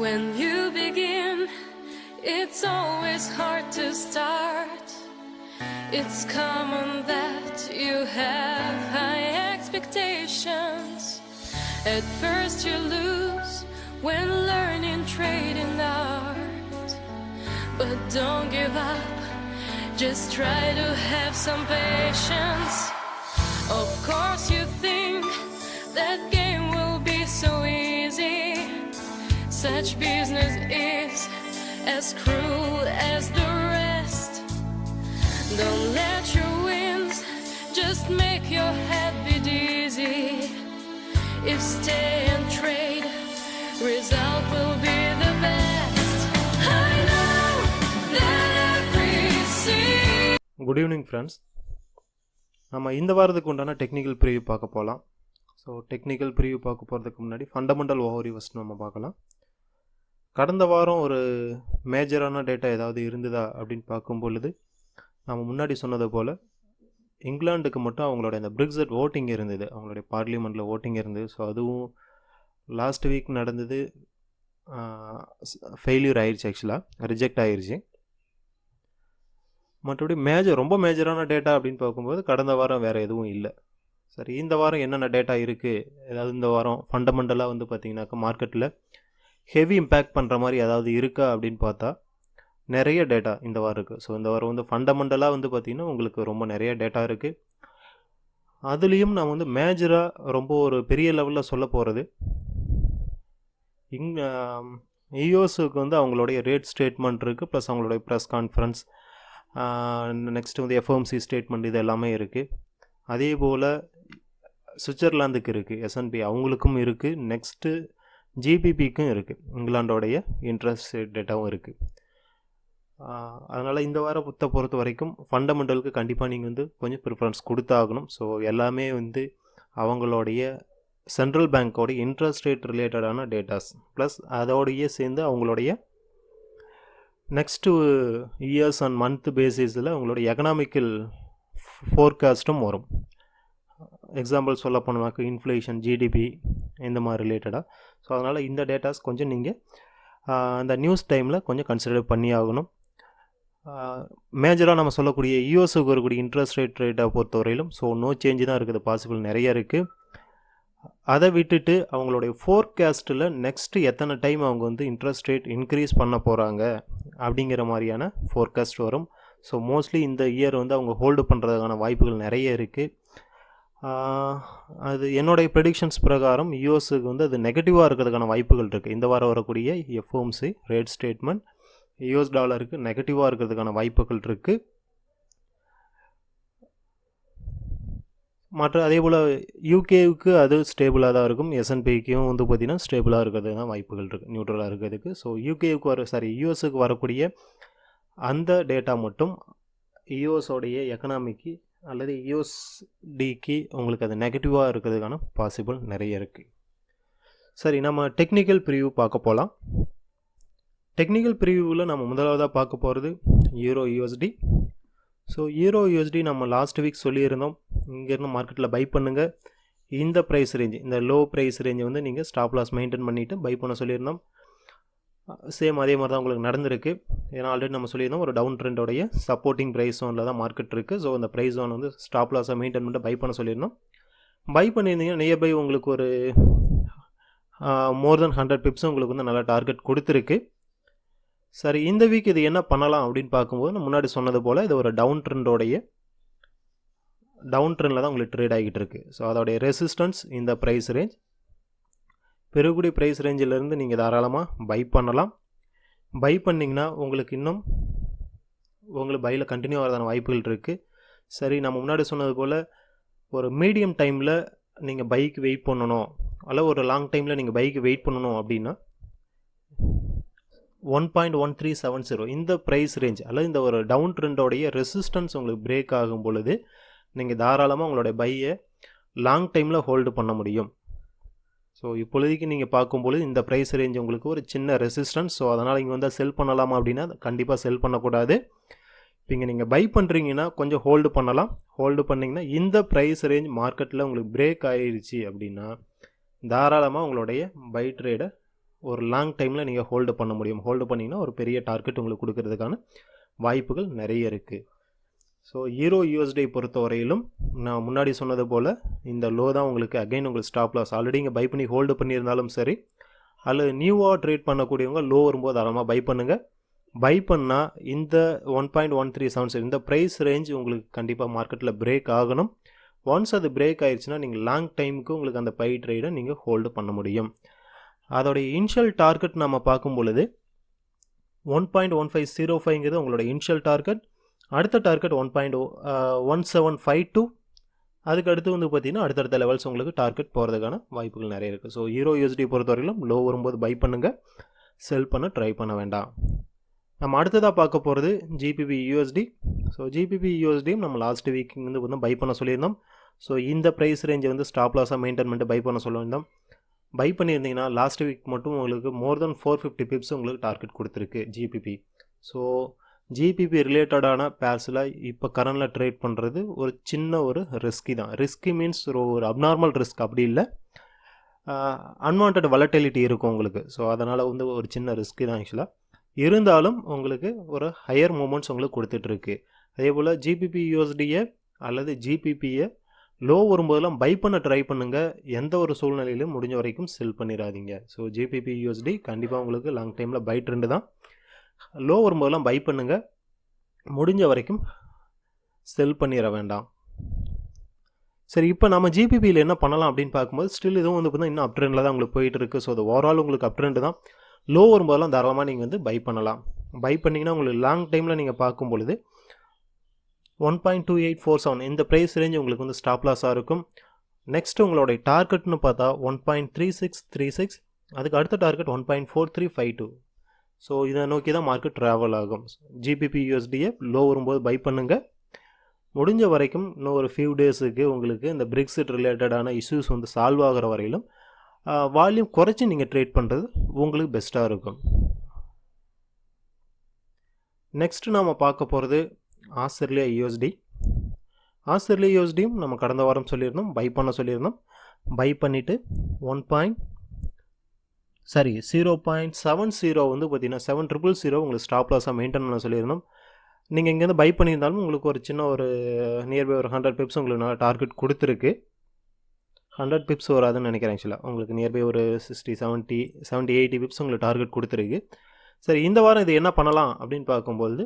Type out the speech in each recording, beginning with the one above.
When you begin, it's always hard to start. It's common that you have high expectations. At first you lose when learning trading art. But don't give up, just try to have some patience. Of course you think that game will be so easy. Such business is as cruel as the rest. Don't let your wins just make your head be dizzy. If stay and trade, result will be the best. I know that every scene. Good evening friends. நம்ம இந்த வாரத்துக்கு உண்டான technical preview பார்க்க போகலாம். So technical preview பார்க்க போகிறதுக்கு முன்னாடி fundamental overview first நம்ம பார்க்கலாம். கடந்த வாரம் ஒரு மேஜரான டேட்டா ஏதாவது இருந்ததா அப்படின்னு பார்க்கும் பொழுது நம்ம முன்னாடி சொன்னது போல் இங்கிலாந்துக்கு மட்டும் அவங்களோட இந்த பிரெக்சிட் ஓட்டிங் இருந்தது, அவங்களுடைய பார்லிமெண்ட்டில் ஓட்டிங் இருந்தது. ஸோ அதுவும் லாஸ்ட் வீக் நடந்தது, ஃபெயிலியர் ஆயிடுச்சு, ஆக்சுவலாக ரிஜெக்ட் ஆயிடுச்சு. மற்றபடி ரொம்ப மேஜரான டேட்டா அப்படின்னு பார்க்கும்போது கடந்த வாரம் வேறு எதுவும் இல்லை. சரி, இந்த வாரம் என்னென்ன டேட்டா இருக்குது, ஏதாவது இந்த வாரம் ஃபண்டமெண்டலாக வந்து பார்த்திங்கனாக்கா மார்க்கெட்டில் ஹெவி இம்பேக்ட் பண்ணுற மாதிரி ஏதாவது இருக்கா அப்படின்னு பார்த்தா நிறைய டேட்டா இந்த வாரம் இருக்குது. ஸோ இந்த வாரம் வந்து ஃபண்டமெண்டலாக வந்து பார்த்திங்கன்னா உங்களுக்கு ரொம்ப நிறைய டேட்டா இருக்குது. அதுலேயும் நான் வந்து மேஜராக ரொம்ப ஒரு பெரிய லெவலில் சொல்ல போகிறது யூஎஸ்க்கு வந்து அவங்களுடைய ரேட் ஸ்டேட்மெண்ட் இருக்குது, ப்ளஸ் அவங்களுடைய ப்ரெஸ் கான்ஃபரன்ஸ், நெக்ஸ்ட்டு வந்து எஃப்ஓஎம்சி ஸ்டேட்மெண்ட், இது எல்லாமே இருக்குது. அதே போல் சுவிட்சர்லாந்துக்கு இருக்குது, எஸ்என்பி அவங்களுக்கும் இருக்குது, நெக்ஸ்ட்டு ஜிபிபிக்கும் இருக்குது, இங்கிலாண்டோடைய இன்ட்ரெஸ்ட் ரேட் டேட்டாவும் இருக்குது. அதனால் இந்த வாரத்தை பொறுத்த வரைக்கும் ஃபண்டமெண்டலுக்கு கண்டிப்பாக நீங்கள் வந்து கொஞ்சம் ப்ரிஃபரன்ஸ் கொடுத்தாகணும். ஸோ எல்லாமே வந்து அவங்களுடைய சென்ட்ரல் பேங்க்கோடைய இன்ட்ரெஸ்ட் ரேட் ரிலேட்டடான டேட்டாஸ், ப்ளஸ் அதோடையே சேர்ந்து அவங்களுடைய நெக்ஸ்ட்டு இயர்ஸ் அண்ட் மந்த் பேசிஸில் அவங்களோட எக்கனாமிக்கல் ஃபோர்காஸ்ட்டும் வரும். எக்ஸாம்பிள் சொல்ல போனோம்னாக்க இன்ஃப்ளேஷன், ஜிடிபி, இந்த மாதிரி ரிலேட்டடாக. ஸோ அதனால் இந்த டேட்டாஸ் கொஞ்சம் நீங்கள் அந்த நியூஸ் டைமில் கொஞ்சம் கன்சிடர் பண்ணி ஆகணும். மேஜராக நம்ம சொல்லக்கூடிய யூஎஸ்க்கு வரக்கூடிய இன்ட்ரெஸ்ட் ரேட்டை பொறுத்தவரையிலும் ஸோ நோ சேஞ்சு தான் இருக்குது, பாசிபிள் நிறைய இருக்குது. அதை விட்டுட்டு அவங்களுடைய ஃபோர்காஸ்ட்டில் நெக்ஸ்ட்டு எத்தனை டைம் அவங்க வந்து இன்ட்ரெஸ்ட் ரேட் இன்க்ரீஸ் பண்ண போகிறாங்க அப்படிங்கிற மாதிரியான ஃபோர்காஸ்ட் வரும். ஸோ மோஸ்ட்லி இந்த இயர் வந்து அவங்க ஹோல்டு பண்ணுறதுக்கான வாய்ப்புகள் நிறைய இருக்குது. அது என்னுடைய ப்ரெடிக்ஷன்ஸ் பிரகாரம் யூஎஸ்க்கு வந்து அது நெகட்டிவாக இருக்கிறதுக்கான வாய்ப்புகள் இருக்குது. இந்த வாரம் வரக்கூடிய எஃப்ஓஎம்சி ரேட் ஸ்டேட்மெண்ட் யூஎஸ் டாலருக்கு நெகட்டிவாக இருக்கிறதுக்கான வாய்ப்புகள் இருக்குது. மற்ற அதே போல் யூகேவுக்கு அது ஸ்டேபிளாக தான் இருக்கும், எஸ்என்பிக்கும் வந்து பார்த்திங்கன்னா ஸ்டேபிளாக இருக்கிறது தான் வாய்ப்புகள் இருக்குது, நியூட்ரலாக இருக்கிறதுக்கு. ஸோ யூகேவுக்கு யூஎஸ்க்கு வரக்கூடிய அந்த டேட்டா மட்டும் யூஎஸோடைய எக்கனாமிக்கு அல்லது யூஎஸ்டிக்கு உங்களுக்கு அது நெகட்டிவாக இருக்கிறதுக்கான பாசிபிள் நிறைய இருக்குது. சரி, நம்ம டெக்னிக்கல் ப்ரிவ்யூ பார்க்க போகலாம். டெக்னிக்கல் ப்ரிவ்யூவில் நம்ம முதலாவதாக பார்க்க போகிறது யூரோயூஎஸ்டி. ஸோ யூரோயூஎஸ்டி நம்ம லாஸ்ட் வீக் சொல்லியிருந்தோம், இங்கேருந்து மார்க்கெட்டில் பை பண்ணுங்கள், இந்த ப்ரைஸ் ரேஞ்சு, இந்த லோ ப்ரைஸ் ரேஞ்சை வந்து நீங்கள் ஸ்டாப் லாஸ் மெயின்டைன் பண்ணிவிட்டு பை பண்ண சொல்லியிருந்தோம். சேம் அதே மாதிரி தான் உங்களுக்கு நடந்திருக்கு. ஏன்னா ஆல்ரெடி நம்ம சொல்லியிருந்தோம் ஒரு டவுன் ட்ரெண்டோடைய சப்போர்ட்டிங் ப்ரைஸ் ஜோனில் தான் மார்க்கெட் இருக்குது. ஸோ அந்த ப்ரைஸ் ஜோன் வந்து ஸ்டாப் லாஸை மெயின்டைன் பண்ணிட்டு பை பண்ண சொல்லியிருந்தோம். பை பண்ணியிருந்தீங்கன்னா நியர்பை உங்களுக்கு ஒரு மோர் தென் 100 பிப்ஸ் உங்களுக்கு வந்து நல்ல டார்கெட் கொடுத்துருக்கு. சரி, இந்த வீக் இது என்ன பண்ணலாம் அப்படின்னு பார்க்கும்போது நான் முன்னாடி சொன்னது போல் இது ஒரு டவுன் ட்ரெண்டில் தான் உங்களுக்கு ட்ரேட் ஆகிட்டு இருக்குது. ஸோ அதோடைய ரெசிஸ்டன்ஸ் இந்த ப்ரைஸ் ரேஞ்ச், பெருகுடி ப்ரைஸ் ரேஞ்சிலேருந்து நீங்கள் தாராளமாக பை பண்ணலாம். பை பண்ணிங்கன்னா உங்களுக்கு இன்னும் உங்களுக்கு பையில் கண்டினியூ ஆகிறதான வாய்ப்புகள் இருக்குது. சரி, நம்ம முன்னாடி சொன்னது போல் ஒரு மீடியம் டைமில் நீங்கள் பைக்கு வெயிட் பண்ணணும், அல்ல ஒரு லாங் டைமில் நீங்கள் பைக்கு வெயிட் பண்ணணும் அப்படின்னா 1.1370 இந்த ப்ரைஸ் ரேஞ்ச் அல்லது இந்த ஒரு டவுன் ட்ரெண்டோடைய ரெசிஸ்டன்ஸ் உங்களுக்கு பிரேக் ஆகும் பொழுது நீங்கள் தாராளமாக உங்களுடைய பையை லாங் டைமில் ஹோல்டு பண்ண முடியும். ஸோ இப்பொழுதைக்கு நீங்கள் பார்க்கும்பொழுது இந்த ப்ரைஸ் ரேஞ்ச் உங்களுக்கு ஒரு சின்ன ரெசிஸ்டன்ஸ். ஸோ அதனால் இங்கே வந்து செல் பண்ணலாமா அப்படின்னா கண்டிப்பாக செல் பண்ணக்கூடாது. இப்போ இங்கே நீங்கள் பை பண்ணுறீங்கன்னா கொஞ்சம் ஹோல்டு பண்ணலாம். ஹோல்டு பண்ணிங்கன்னா இந்த ப்ரைஸ் ரேஞ்ச் மார்க்கெட்டில் உங்களுக்கு பிரேக் ஆகிடுச்சு அப்படின்னா தாராளமாக உங்களுடைய பை ட்ரேடை ஒரு லாங் டைமில் நீங்கள் ஹோல்டு பண்ண முடியும். ஹோல்டு பண்ணிங்கன்னா ஒரு பெரிய டார்கெட் உங்களுக்கு கொடுக்கறதுக்கான வாய்ப்புகள் நிறைய இருக்குது. ஸோ ஈரோ யூஎஸ்டி பொறுத்த வரையிலும் நான் முன்னாடி சொன்னது போல் இந்த லோ தான் உங்களுக்கு அகைன் உங்களுக்கு ஸ்டாப் லாஸ். ஆல்ரெடி இங்கே பை பண்ணி ஹோல்டு பண்ணியிருந்தாலும் சரி, அல்லது நியூவாக ட்ரேட் பண்ணக்கூடியவங்க லோ வரும்போது தாராளமாக பை பண்ணுங்கள். பை பண்ணால் இந்த 1.1376 இந்த ப்ரைஸ் ரேஞ்ச் உங்களுக்கு கண்டிப்பாக மார்க்கெட்டில் பிரேக் ஆகணும். ஒன்ஸ் அது பிரேக் ஆயிடுச்சுன்னா நீங்கள் லாங் டைமுக்கு உங்களுக்கு அந்த பை ட்ரேடை நீங்கள் ஹோல்டு பண்ண முடியும். அதோடைய இனிஷியல் டார்கெட் நம்ம பார்க்கும் பொழுது 1.1505ங்கிறது உங்களோட இனிஷியல் டார்கெட். அடுத்த டார்கெட் 1.1752. அதுக்கு அடுத்து வந்து பார்த்தீங்கன்னா அடுத்தடுத்த லெவல்ஸ் உங்களுக்கு டார்கெட் போகிறதுக்கான வாய்ப்புகள் நிறைய இருக்குது. ஸோ ஈரோ யூஎஸ்டி பொறுத்தவரையிலும் லோ வரும்போது பை பண்ணுங்கள், செல் பண்ண ட்ரை பண்ண வேண்டாம். நம்ம அடுத்ததாக பார்க்க போகிறது ஜிபிபி யூஎஸ்டி. ஸோ ஜிபிபி யூஎஸ்டியும் நம்ம லாஸ்ட் வீக் வந்து பை பண்ண சொல்லியிருந்தோம். ஸோ இந்த ப்ரைஸ் ரேஞ்சை வந்து ஸ்டாப் லாஸாக மெயின்டைன் பண்ணிட்டு பை பண்ண சொல்லியிருந்தோம். பை பண்ணியிருந்தீங்கன்னா லாஸ்ட் வீக் மட்டும் உங்களுக்கு மோர் தென் 450 பிப்ஸ் உங்களுக்கு டார்கெட் கொடுத்துருக்கு ஜிபிபி. ஸோ ஜிபிபி ரிலேட்டடான பேர்ஸில் இப்போ கரண்டில் ட்ரேட் பண்ணுறது ஒரு சின்ன ஒரு ரிஸ்கி தான். ரிஸ்கி மீன்ஸ் ஒரு அப்நார்மல் ரிஸ்க் அப்படி இல்லை, அன்வான்ட் வலட்டிலிட்டி இருக்கும் உங்களுக்கு. ஸோ அதனால் வந்து ஒரு சின்ன ரிஸ்கி தான் ஆக்சுவலாக. இருந்தாலும் உங்களுக்கு ஒரு ஹையர் மூமெண்ட்ஸ் உங்களுக்கு கொடுத்துட்ருக்கு. அதே போல் ஜிபிபி யூஎஸ்டியை அல்லது ஜிபிபியை லோ வரும்போதெல்லாம் பை பண்ண ட்ரை பண்ணுங்கள். எந்த ஒரு சூழ்நிலையிலும் முடிஞ்ச வரைக்கும் செல் பண்ணிடாதீங்க. ஸோ ஜிபிபி யூஎஸ்டி கண்டிப்பாக உங்களுக்கு லாங் டைமில் பை ட்ரெண்டு தான். லோ வரும்போதெல்லாம் பை பண்ணுங்கள், முடிஞ்ச வரைக்கும் செல் பண்ணிட வேண்டாம். சரி, இப்போ நம்ம ஜிபிபியில் என்ன பண்ணலாம் அப்படின்னு பார்க்கும்போது ஸ்டில் இதுவும் வந்து பார்த்தீங்கன்னா இன்னும் அப் ட்ரெண்டில் தான் உங்களுக்கு போயிட்டு இருக்குது. ஸோ அது ஓவரால் உங்களுக்கு அப் ட்ரெண்டு தான். லோ வரும்போதெல்லாம் தாராளமாக நீங்கள் வந்து பை பண்ணலாம். பை பண்ணிங்கன்னா உங்களுக்கு லாங் டைமில் நீங்கள் பார்க்கும் பொழுது 1.2847 இந்த ப்ரைஸ் ரேஞ்ச் உங்களுக்கு வந்து ஸ்டாப் லாஸாக இருக்கும். நெக்ஸ்ட் உங்களுடைய டார்கெட்னு பார்த்தா 1.3636, அதுக்கு அடுத்த டார்கெட் 1.4352. ஸோ இதை நோக்கி தான் மார்க்கெட் ட்ராவல் ஆகும். ஜிபிபி யூஎஸ்டியை லோ வரும்போது பை பண்ணுங்கள். முடிஞ்ச வரைக்கும் இன்னும் ஒரு ஃபியூ டேஸுக்கு உங்களுக்கு இந்த பிரெக்சிட் ரிலேட்டடான இஷ்யூஸ் வந்து சால்வ் ஆகிற வரையிலும் வால்யூம் குறைச்சி நீங்கள் ட்ரேட் பண்ணுறது உங்களுக்கு பெஸ்ட்டாக இருக்கும். நெக்ஸ்ட் நாம் பார்க்க போகிறது ஆஸ்திரேலியா யூஎஸ்டி. ஆஸ்திரேலியா யூஎஸ்டியும் நம்ம கடந்த வாரம் சொல்லியிருந்தோம், பை பண்ண சொல்லியிருந்தோம். பை பண்ணிவிட்டு 0.70 வந்து பார்த்தீங்கன்னா 7000 உங்களுக்கு ஸ்டாப் லாஸாக மெயின்டைன் பண்ண சொல்லியிருந்தோம். நீங்கள் இங்கேருந்து பை பண்ணியிருந்தாலும் உங்களுக்கு ஒரு சின்ன ஒரு நியர்பை ஒரு 100 பிப்ஸ் உங்களுக்கு நல்லா டார்கெட் கொடுத்துருக்கு. 100 பிப்ஸ் வராதுன்னு நினைக்கிறேன் ஆக்சுவலாக. உங்களுக்கு நியர்பை ஒரு 60-70-80 பிப்ஸ் உங்களுக்கு டார்கெட் கொடுத்துருக்கு. சரி, இந்த வாரம் இது என்ன பண்ணலாம் அப்படின்னு பார்க்கும்போது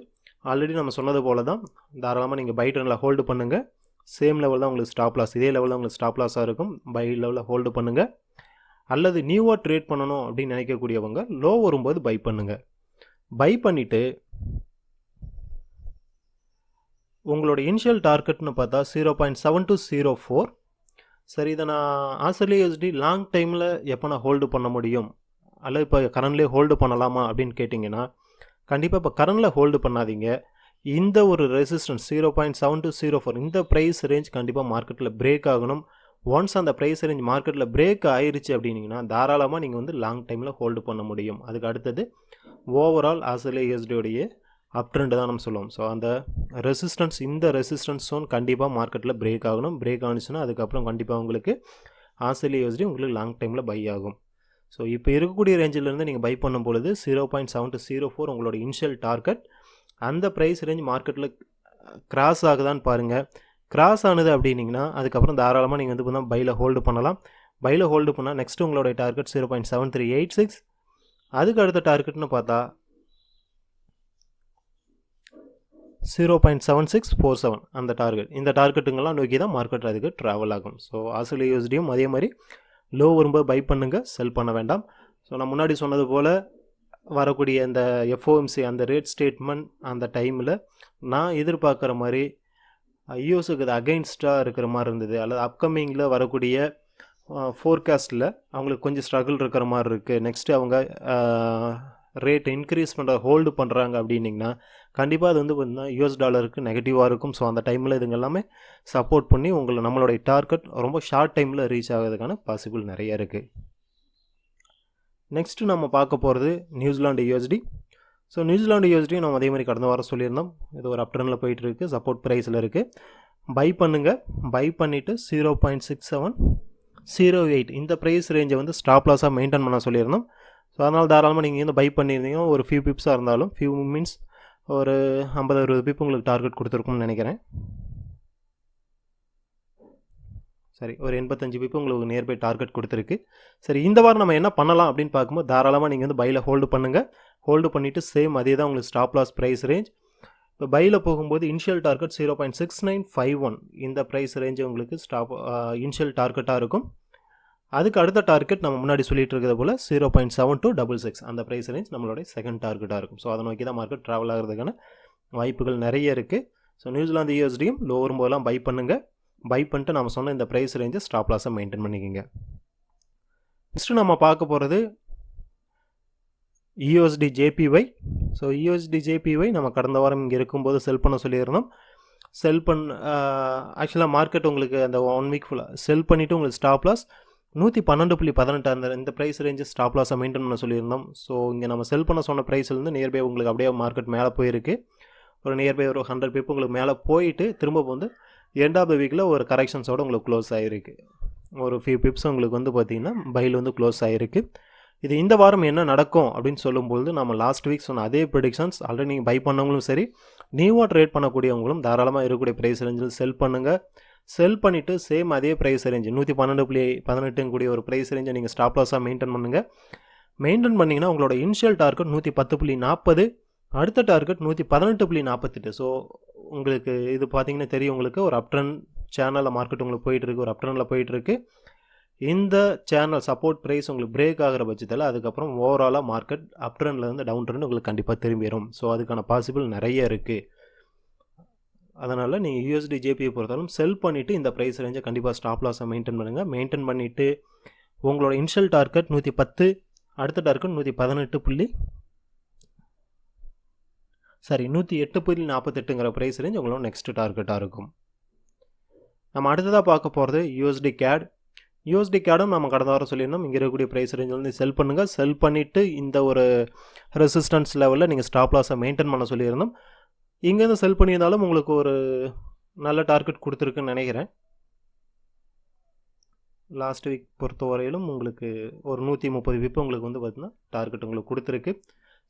ஆல்ரெடி நம்ம சொன்னது போல தான் தாராளமாக நீங்கள் பை ட்ரெண்டில் ஹோல்டு பண்ணுங்கள். சேம் லெவல் தான் உங்களுக்கு ஸ்டாப் லாஸ், இதே லெவலில் உங்களுக்கு ஸ்டாப் லாஸாக இருக்கும். பை லெவலில் ஹோல்டு பண்ணுங்கள். அல்லது நியூவாக ட்ரேட் பண்ணணும் அப்படின்னு நினைக்கக்கூடியவங்க லோ வரும்போது பை பண்ணுங்கள். பை பண்ணிவிட்டு உங்களோட இனிஷியல் டார்கெட்னு பார்த்தா 0.7204. சரி, இதை நான் ஆஸ்திரேலியா யூஎஸ்டி லாங் டைமில் எப்போ நான் ஹோல்டு பண்ண முடியும் அல்லது இப்போ கரண்ட்லேயே ஹோல்டு பண்ணலாமா அப்படின்னு கேட்டிங்கன்னா கண்டிப்பாக இப்போ கரண்டில் ஹோல்டு பண்ணாதீங்க. இந்த ஒரு ரெசிஸ்டன்ஸ் 0.7204 இந்த ப்ரைஸ் ரேஞ்ச் கண்டிப்பாக மார்க்கெட்டில் பிரேக் ஆகணும். ஒன்ஸ் அந்த ப்ரைஸ் ரேஞ்ச் மார்க்கெட்டில் பிரேக் ஆயிடுச்சு அப்படின்னீங்கன்னா தாராளமாக நீங்கள் வந்து லாங் டைமில் ஹோல்டு பண்ண முடியும். அதுக்கு அடுத்தது ஓவரால் ஆஸ்திரேலியா யூஎஸ்டியோடைய அப் ட்ரெண்ட் தான் நம்ம சொல்லுவோம். ஸோ அந்த ரெசிஸ்டன்ஸ், இந்த ரெசிஸ்டன்ஸ் ஜோன் கண்டிப்பாக மார்க்கெட்டில் பிரேக் ஆகணும். பிரேக் ஆனிச்சுன்னா அதுக்கப்புறம் கண்டிப்பாக உங்களுக்கு ஆஸ்திரேலியா யூஎஸ்டி உங்களுக்கு லாங் டைமில் பை ஆகும். ஸோ இப்போ இருக்கக்கூடிய ரேஞ்சிலேருந்து நீங்கள் பை பண்ணும் பொழுது 0.7204 உங்களோட இனிஷியல் டார்கெட். அந்த ப்ரைஸ் ரேஞ்ச் மார்க்கெட்டில் கிராஸ் ஆகுதான்னு பாருங்கள். கிராஸ் ஆனது அப்படின்னிங்கன்னா அதுக்கப்புறம் தாராளமாக நீங்கள் வந்து பார்த்தா பையில் ஹோல்டு பண்ணலாம். பையில் ஹோல்டு பண்ணால் நெக்ஸ்ட்டு உங்களோட டார்கெட் 0.7386. அதுக்கு அடுத்த டார்கெட்னு பார்த்தா 0.7647 அந்த டார்கெட். இந்த டார்கெட்டுங்கெல்லாம் நோக்கி தான் மார்க்கெட் அதுக்கு ட்ராவல் ஆகும். ஸோ ஆஸ்திரேலியா யூஎஸ்டியும் அதே மாதிரி லோ வரும்போது பை பண்ணுங்கள், செல் பண்ண வேண்டாம். ஸோ நான் முன்னாடி சொன்னது போல் வரக்கூடிய இந்த எஃப்ஓஎம்சி அந்த ரேட் ஸ்டேட்மெண்ட் அந்த டைமில் நான் எதிர்பார்க்குற மாதிரி யூஎஸ்க்கு அது அகைன்ஸ்டாக இருக்கிற மாதிரி இருந்தது. அல்லது அப்கமிங்கில் வரக்கூடிய ஃபோர்காஸ்ட்டில் அவங்களுக்கு கொஞ்சம் ஸ்ட்ரகிள் இருக்கிற மாதிரி இருக்குது. நெக்ஸ்ட்டு அவங்க ரேட் இன்க்ரீஸ் பண்ணுற ஹோல்டு பண்ணுறாங்க அப்படின்னிங்கன்னா கண்டிப்பாக அது வந்து பார்த்திங்கன்னா யூஎஸ் டாலருக்கு நெகட்டிவாக இருக்கும். ஸோ அந்த டைமில் இதுங்க எல்லாமே சப்போர்ட் பண்ணி நம்மளுடைய டார்கெட் ரொம்ப ஷார்ட் டைமில் ரீச் ஆகிறதுக்கான பாசிபிள் நிறைய இருக்குது. நெக்ஸ்ட்டு நம்ம பார்க்க போகிறது நியூசிலாண்டு யூஎஸ்டி. ஸோ நியூசிலாண்டு யூஎஸ்டியும் நம்ம அதே மாதிரி கடந்த வாரம் சொல்லியிருந்தோம். இது ஒரு அப் ட்ரெண்டில் போயிட்டுருக்கு, சப்போர்ட் ப்ரைஸில் இருக்குது. பை பண்ணுங்கள். பை பண்ணிவிட்டு 0.6708 இந்த ப்ரைஸ் ரேஞ்சை வந்து ஸ்டாப் லாஸாக மெயின்டைன் பண்ண சொல்லியிருந்தோம். ஸோ அதனால் தாராளமாக நீங்கள் வந்து பை பண்ணியிருந்தீங்கன்னா ஒரு ஃபியூ பிப்ஸாக இருந்தாலும் ஃபியூ மீன்ஸ் ஒரு 50-60 பிப் உங்களுக்கு டார்கெட் கொடுத்துருக்கும்னு நினைக்கிறேன். சரி, ஒரு 85 பிப் உங்களுக்கு நியர்பை டார்கெட் கொடுத்துருக்கு. சரி, இந்த வாரம் நம்ம என்ன பண்ணலாம் அப்படின்னு பார்க்கும்போது தாராளமாக நீங்கள் வந்து பையில் ஹோல்டு பண்ணுங்கள். ஹோல்டு பண்ணிவிட்டு சேம் அதே தான் உங்களுக்கு ஸ்டாப் லாஸ் ப்ரைஸ் ரேஞ்ச். இப்போ பையில் போகும்போது இனிஷியல் டார்கெட் 0.6951 இந்த ப்ரைஸ் ரேஞ்சு உங்களுக்கு இனிஷியல் டார்கெட்டாக இருக்கும். அதுக்கு அடுத்த டார்கெட் நம்ம முன்னாடி சொல்லிட்டு இருக்கிறது போல் 0.7266 அந்த ப்ரைஸ் ரேஞ்ச் நம்மளுடைய செகண்ட் டார்கெட்டாக இருக்கும். ஸோ அதை நோக்கி தான் மார்க்கெட் ட்ராவல் ஆகிறதுக்கான வாய்ப்புகள் நிறைய இருக்குது. ஸோ நியூசிலாந்து யூஎஸ்டியும் லோ வரும்போதெல்லாம் பை பண்ணுங்கள். பை பண்ணிட்டு நம்ம சொன்ன இந்த ப்ரைஸ் ரேஞ்சை ஸ்டாப் லாஸை மெயின்டைன் பண்ணிக்கோங்க. நெக்ஸ்ட்டு நம்ம பார்க்க போகிறது EURJPY. ஸோ EURJPY நம்ம கடந்த வாரம் இங்கே இருக்கும்போது செல் பண்ண சொல்லியிருந்தோம். ஆக்சுவலாக மார்க்கெட் உங்களுக்கு அந்த 1 வீக் ஃபுல்லாக செல் பண்ணிவிட்டு உங்களுக்கு ஸ்டாப் லாஸ் 112.18 அந்த இந்த ப்ரைஸ் ரேஞ்சு ஸ்டாப் லாஸை மெயின்டைன் பண்ண சொல்லியிருந்தோம். ஸோ இங்கே நம்ம செல் பண்ண சொன்ன ப்ரைஸ்லேருந்து நியர்பை உங்களுக்கு அப்படியே மார்க்கெட் மேலே போயிருக்கு. ஒரு நியர்பை ஒரு 100 பிப் உங்களுக்கு மேலே போயிட்டு திரும்ப வந்து எண்ட் ஆஃப் த வீக்கில் ஒரு கரெக்ஷன்ஸோடு உங்களுக்கு க்ளோஸ் ஆகிருக்கு. ஒரு ஃபியூ பிப்ஸ் உங்களுக்கு வந்து பார்த்திங்கன்னா பையில் வந்து க்ளோஸ் ஆகிருக்கு. இது இந்த வாரம் என்ன நடக்கும் அப்படின்னு சொல்லும்போது நம்ம லாஸ்ட் வீக் சொன்ன அதே ப்ரெடிக்ஷன்ஸ் ஆல்ரெடி நீங்கள் பை பண்ணவங்களும் சரி நியூவாக ட்ரேட் பண்ணக்கூடியவங்களும் தாராளமாக இருக்கக்கூடிய ப்ரைஸ் ரேஞ்சில் செல் பண்ணுங்கள். செல் பண்ணிவிட்டு சேம் அதே ப்ரைஸ் ரேஞ்சு 112.18 கூடிய ஒரு ப்ரைஸ் ரேஞ்சை நீங்கள் ஸ்டாப் லாஸாக மெயின்டைன் பண்ணுங்கள். மெயின்டைன் பண்ணிங்கன்னா உங்களோட இனிஷியல் டார்கெட் 110.40, அடுத்த டார்கெட் 118.48. ஸோ உங்களுக்கு இது பார்த்தீங்கன்னா தெரியும், உங்களுக்கு ஒரு அப் ட்ரெண்ட் சேனலில் மார்க்கெட் உங்களுக்கு போயிட்டுருக்கு, ஒரு அப் ட்ரெண்டில் போயிட்டுருக்கு. இந்த சேனல் சப்போர்ட் ப்ரைஸ் உங்களுக்கு பிரேக் ஆகிற பட்சத்தில் அதுக்கப்புறம் ஓவராலாக மார்க்கெட் அப் ட்ரெண்ட்லேருந்து டவுன் ட்ரெண்ட் உங்களுக்கு கண்டிப்பாக திரும்பிடும். ஸோ அதுக்கான பாசிபிள் நிறைய இருக்குது. அதனால் நீங்கள் USDJPY பொறுத்தாலும் செல் பண்ணிவிட்டு இந்த ப்ரைஸ் ரேஞ்சை கண்டிப்பாக ஸ்டாப் லாஸை மெயின்டைன் பண்ணுங்கள். மெயின்டைன் பண்ணிவிட்டு உங்களோட இனிஷியல் டார்கெட் 110, அடுத்த டார்கெட் 108.48ங்கிற ப்ரைஸ் ரேஞ்ச் உங்களோட நெக்ஸ்ட் டார்கெட்டாக இருக்கும். நம்ம அடுத்ததாக பார்க்க போகிறது USD CADும் நம்ம கடந்த வாரம் சொல்லியிருந்தோம். இங்கே இருக்கக்கூடிய ப்ரைஸ் ரேஞ்சில் வந்து செல் பண்ணுங்கள். செல் பண்ணிவிட்டு இந்த ஒரு ரெசிஸ்டன்ஸ் லெவலில் நீங்கள் ஸ்டாப் லாஸை மெயின்டைன் பண்ண சொல்லியிருந்தோம். இங்கேருந்து செல் பண்ணியிருந்தாலும் உங்களுக்கு ஒரு நல்ல டார்கெட் கொடுத்துருக்குன்னு நினைக்கிறேன். லாஸ்ட் வீக் பொறுத்த வரையிலும் உங்களுக்கு ஒரு 130 பிப் உங்களுக்கு வந்து பார்த்தீங்கன்னா டார்கெட் உங்களுக்கு கொடுத்துருக்கு.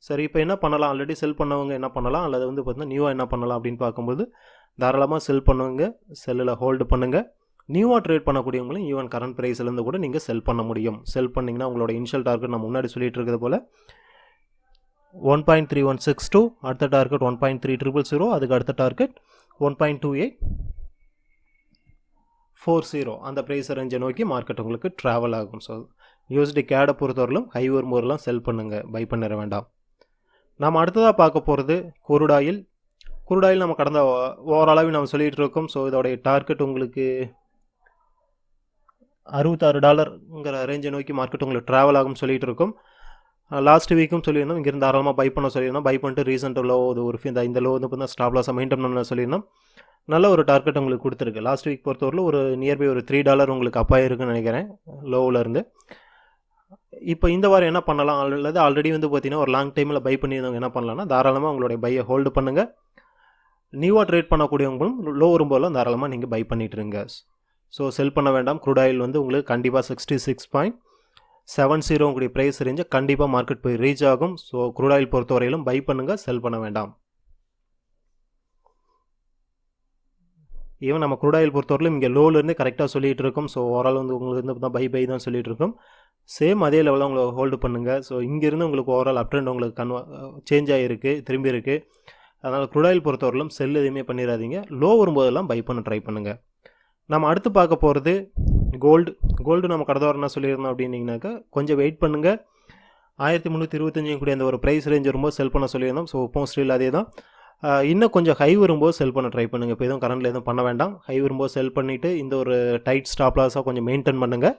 சரி, இப்போ என்ன பண்ணலாம்? ஆல்ரெடி செல் பண்ணவங்க என்ன பண்ணலாம், அல்லது வந்து பார்த்தீங்கன்னா நியூவாக என்ன பண்ணலாம் அப்படின்னு பார்க்கும்போது தாராளமாக செல் பண்ணுவங்க, செல்லில் ஹோல்டு பண்ணுங்கள். நியூவாக ட்ரேட் பண்ணக்கூடியவங்களும் ஈவன் கரண்ட் ப்ரைஸ்லேருந்து கூட நீங்கள் செல் பண்ண முடியும். செல் பண்ணிங்கன்னா உங்களோட இனிஷியல் டார்கெட் நான் முன்னாடி சொல்லிட்டு இருக்கிறது போல் 1.3162, அடுத்த டார்கெட் 1.3000, அதுக்கு அடுத்த டார்கெட் 1.2840 அந்த ப்ரைஸ் ரேஞ்சை நோக்கி மார்க்கெட் உங்களுக்கு ட்ராவல் ஆகும். ஸோ USD CADை பொறுத்தவரையிலும் ஹை வரும்போதெல்லாம் செல் பண்ணுங்கள், பை பண்ணிட வேண்டாம். நாம் அடுத்ததாக பார்க்க போகிறது குரூட் ஆயில். நம்ம கடந்த ஓவராலாகவே நம்ம சொல்லிகிட்டு இருக்கோம். ஸோ இதோடைய டார்கெட் உங்களுக்கு $66ங்கிற ரேஞ்சை நோக்கி மார்க்கெட் உங்களுக்கு ட்ராவல் ஆகும் சொல்லிகிட்டு இருக்கோம். லாஸ்ட் வீக்கும் சொல்லியிருந்தோம், இங்கேருந்து தாராளமாக பை பண்ண சொல்லியிருந்தோம். பை பண்ணிட்டு ரீசெண்ட் லோ ஒரு இந்த லோ வந்து பார்த்தீங்கன்னா ஸ்டாப் லாஸை மெயின்டைன் பண்ண சொல்லியிருந்தோம். நல்ல ஒரு டார்கெட் உங்களுக்கு கொடுத்துருக்கு. லாஸ்ட் வீக் பொறுத்தவரையில் ஒரு நியர்பை ஒரு $3 உங்களுக்கு அப்பாக இருக்குன்னு நினைக்கிறேன் லோவிலேருந்து. இப்போ இந்த வாரம் என்ன பண்ணலாம், அல்லது ஆல்ரெடி வந்து பார்த்தீங்கன்னா ஒரு லாங் டைமில் பை பண்ணியிருந்தவங்க என்ன பண்ணலாம்னா தாராளமாக உங்களுடைய பையை ஹோல்டு பண்ணுங்கள். நியூவாக ட்ரேட் பண்ணக்கூடியவங்களும் லோ வரும்போதெல்லாம் தாராளமாக நீங்கள் பை பண்ணிட்டுருங்க. ஸோ செல் பண்ண வேண்டாம். க்ரூட் ஆயில் வந்து உங்களுக்கு கண்டிப்பாக 66.70 கூடிய ப்ரைஸ் ரேஞ்சை கண்டிப்பாக மார்க்கெட் போய் ரீச் ஆகும். ஸோ க்ரூட் ஆயில் பொறுத்தவரையிலும் பை பண்ணுங்கள், செல் பண்ண வேண்டாம். ஈவன் நம்ம க்ரூட் ஆயில் பொறுத்தவரையிலும் இங்கே லோலேருந்து கரெக்டாக சொல்லிகிட்டு இருக்கோம். ஸோ ஓவரால் வந்து உங்களுக்கு வந்து தான் பை தான் சொல்லிகிட்டு இருக்கோம். சேம் அதே லெவலில் உங்களுக்கு ஹோல்டு பண்ணுங்கள். ஸோ இங்கேருந்து உங்களுக்கு ஓவரால் அப் ட்ரெண்ட் உங்களுக்கு சேஞ்ச் ஆகிருக்கு, திரும்பி இருக்குது. அதனால் க்ரூட் ஆயில் பொறுத்தவரையிலும் செல் எதுவுமே பண்ணிடாதீங்க. லோ வரும்போதெல்லாம் பை பண்ண ட்ரை பண்ணுங்கள். நம்ம அடுத்து பார்க்க போகிறது கோல்டு நம்ம கடந்த வாரம் என்ன சொல்லியிருந்தோம் அப்படின்னீங்கன்னாக்கா கொஞ்சம் வெயிட் பண்ணுங்கள். 1325 கூடிய அந்த ஒரு ப்ரைஸ் ரேஞ்ச் வரும்போது செல் பண்ண சொல்லியிருந்தோம். ஸோ இப்போ ஸ்டில் அதே தான். இன்னும் கொஞ்சம் ஹை வரும்போது செல் பண்ண ட்ரை பண்ணுங்கள். இப்போ எதுவும் கரண்டில் எதுவும் பண்ண வேண்டாம். ஹை வரும்போது செல் பண்ணிவிட்டு இந்த ஒரு டைட் ஸ்டாப் லாஸாக கொஞ்சம் மெயின்டைன் பண்ணுங்கள்.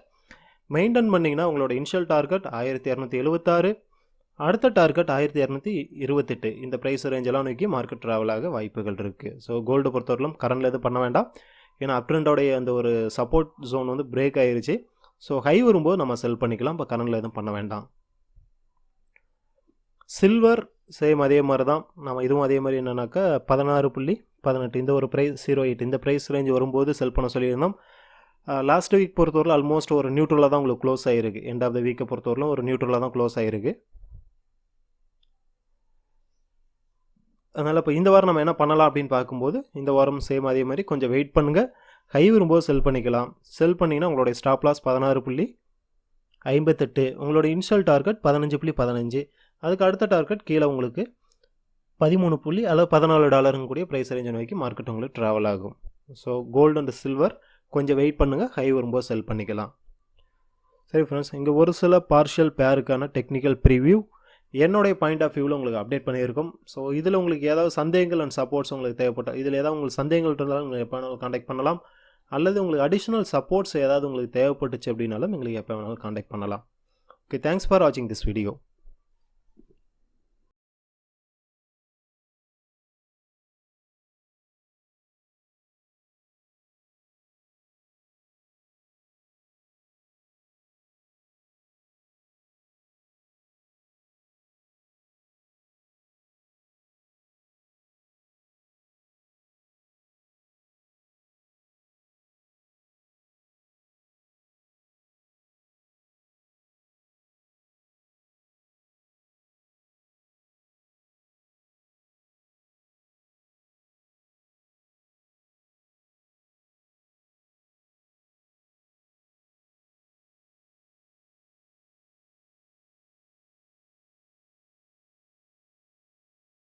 மெயின்டைன் பண்ணிங்கன்னா உங்களோட இனிஷியல் டார்கெட் 1276, அடுத்த டார்கெட் 1228 இந்த ப்ரைஸ் ரேஞ்செல்லாம் நோக்கி மார்க்கெட் ட்ராவலாக வாய்ப்புகள் இருக்குது. ஸோ கோல்டு பொறுத்தவரையிலும் கரண்டில் எதுவும் பண்ண வேண்டாம். ஏன்னா அப் ட்ரெண்டோடைய அந்த ஒரு சப்போர்ட் ஜோன் வந்து பிரேக் ஆகிருச்சு. ஸோ ஹை வரும்போது நம்ம செல் பண்ணிக்கலாம். இப்போ கரண்டில் எதுவும் பண்ண வேண்டாம். சில்வர் சேம் அதே மாதிரி தான். நம்ம இதுவும் அதே மாதிரி என்னன்னாக்கா 16.18 இந்த ஒரு ப்ரைஸ் 08 இந்த ப்ரைஸ் ரேஞ்ச் வரும்போது செல் பண்ண சொல்லியிருந்தோம். லாஸ்ட் வீக் பொறுத்தவரையில் ஆல்மோஸ்ட் ஒரு நியூட்ரலாக தான் உங்களுக்கு க்ளோஸ் ஆகிருக்கு. எண்ட் ஆஃப் த வீக்கை பொறுத்தவரையிலும் ஒரு நியூட்ரலாக தான் க்ளோஸ் ஆகிருக்கு. அதனால் இப்போ இந்த வாரம் நம்ம என்ன பண்ணலாம் அப்படின்னு பார்க்கும்போது இந்த வாரம் சேம் அதே மாதிரி கொஞ்சம் வெயிட் பண்ணுங்கள். ஹை வரும்போது செல் பண்ணிக்கலாம். செல் பண்ணிங்கன்னா உங்களுடைய ஸ்டாப் லாஸ் 16.58, உங்களோட இனிஷியல் டார்கெட் 15.15, அதுக்கு அடுத்த டார்கெட் கீழே உங்களுக்கு 13 அல்லது $14 கூடிய ப்ரைஸ் ரேஞ்ச் வரைக்கும் மார்க்கெட் உங்களுக்கு ட்ராவல் ஆகும். ஸோ கோல்டு அண்ட் சில்வர் கொஞ்சம் வெயிட் பண்ணுங்கள், ஹை வரும்போது செல் பண்ணிக்கலாம். சரி ஃப்ரெண்ட்ஸ், இங்கே ஒரு சில பார்ஷியல் பேருக்கான டெக்னிக்கல் ப்ரிவ்யூ என்னுடைய பாயிண்ட் ஆஃப் வியூவில் உங்களுக்கு அப்டேட் பண்ணியிருக்கோம். ஸோ இதில் உங்களுக்கு ஏதாவது சந்தேகங்கள் அண்ட் சப்போர்ட்ஸ் உங்களுக்கு தேவைப்பட்டால், இதில் ஏதாவது உங்களுக்கு சந்தேகங்கள் இருந்தாலும் நீங்கள் எப்போ வேணாலும் காண்டாக்ட் பண்ணலாம். அல்லது உங்களுக்கு அடிஷ்னல் சப்போர்ட்ஸ் ஏதாவது உங்களுக்கு தேவைப்பட்டுச்சு அப்படின்னாலும் எங்களுக்கு எப்போ வேணாலும் காண்டாக்ட் பண்ணலாம். ஓகே, தேங்க்ஸ் ஃபார் வாட்சிங் திஸ் வீடியோ.